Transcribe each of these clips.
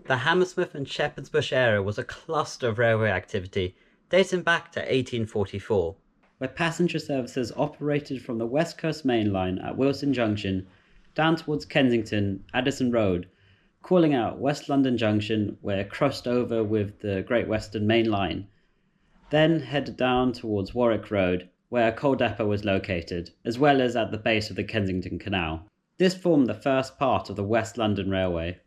The Hammersmith and Shepherd's Bush area was a cluster of railway activity dating back to 1844, where passenger services operated from the West Coast Main Line at Wilson Junction down towards Kensington, Addison Road, calling out West London Junction, where it crossed over with the Great Western Main Line, then headed down towards Warwick Road, where a coal depot was located, as well as at the base of the Kensington Canal. This formed the first part of the West London Railway.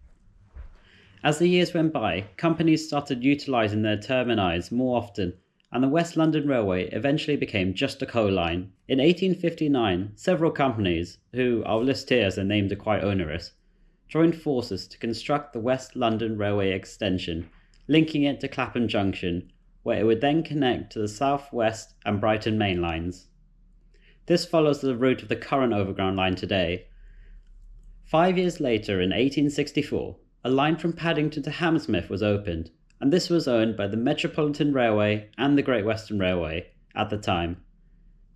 As the years went by, companies started utilising their termini more often, and the West London Railway eventually became just a coal line. In 1859, several companies, who I'll list here as their names are quite onerous, joined forces to construct the West London Railway extension, linking it to Clapham Junction, where it would then connect to the South West and Brighton main lines. This follows the route of the current Overground line today. 5 years later, in 1864, a line from Paddington to Hammersmith was opened, and this was owned by the Metropolitan Railway and the Great Western Railway at the time.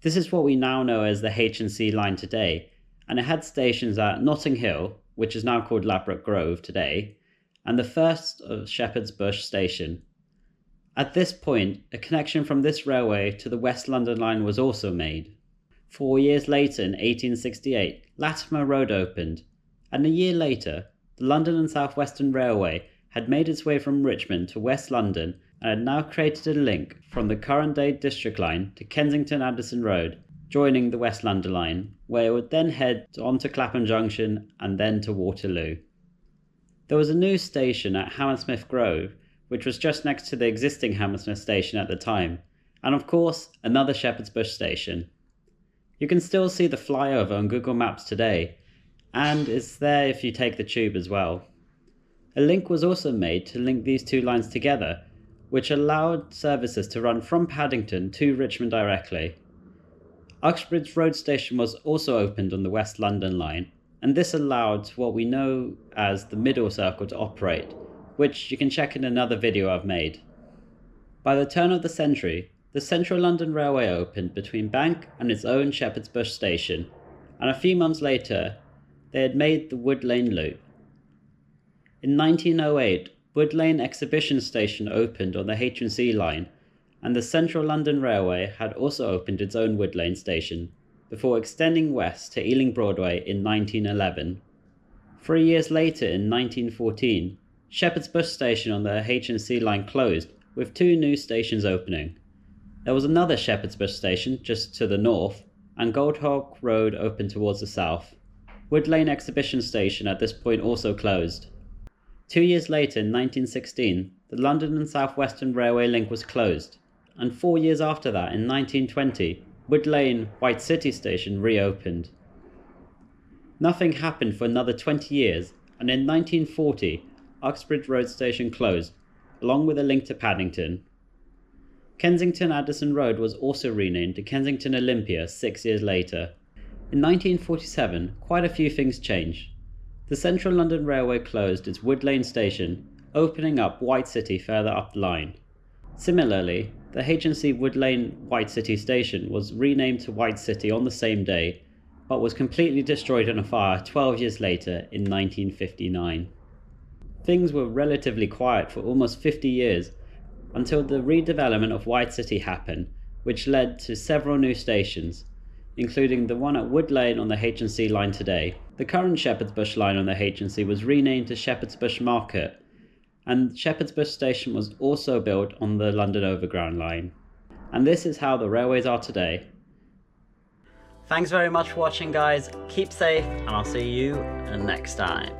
This is what we now know as the H&C line today, and it had stations at Notting Hill, which is now called Ladbroke Grove today, and the first of Shepherd's Bush station. At this point, a connection from this railway to the West London line was also made. 4 years later, in 1868, Latimer Road opened, and a year later, the London and South Western Railway had made its way from Richmond to West London and had now created a link from the current-day District Line to Kensington Addison Road, joining the West London line, where it would then head on to Clapham Junction and then to Waterloo. There was a new station at Hammersmith Grove, which was just next to the existing Hammersmith station at the time, and of course, another Shepherd's Bush station. You can still see the flyover on Google Maps today, and it's there if you take the tube as well. A link was also made to link these two lines together, which allowed services to run from Paddington to Richmond directly. Uxbridge Road Station was also opened on the West London line, and this allowed what we know as the Middle Circle to operate, which you can check in another video I've made. By the turn of the century, the Central London Railway opened between Bank and its own Shepherd's Bush station, and a few months later, they had made the Wood Lane Loop. In 1908, Wood Lane Exhibition Station opened on the H&C line, and the Central London Railway had also opened its own Wood Lane station, before extending west to Ealing Broadway in 1911. 3 years later, in 1914, Shepherd's Bush station on the H&C line closed, with two new stations opening. There was another Shepherd's Bush station just to the north, and Goldhawk Road opened towards the south. Wood Lane Exhibition Station at this point also closed. 2 years later, in 1916, the London and South Western Railway link was closed, and 4 years after that, in 1920, Wood Lane White City Station reopened. Nothing happened for another 20 years, and in 1940, Uxbridge Road Station closed, along with a link to Paddington. Kensington Addison Road was also renamed to Kensington Olympia 6 years later. In 1947, quite a few things changed. The Central London Railway closed its Wood Lane station, opening up White City further up the line. Similarly, the H&C Wood Lane White City station was renamed to White City on the same day, but was completely destroyed in a fire 12 years later in 1959. Things were relatively quiet for almost 50 years, until the redevelopment of White City happened, which led to several new stations, including the one at Wood Lane on the H&C line today. The current Shepherd's Bush line on the H&C was renamed to Shepherd's Bush Market, and Shepherd's Bush Station was also built on the London Overground line. And this is how the railways are today. Thanks very much for watching, guys. Keep safe, and I'll see you next time.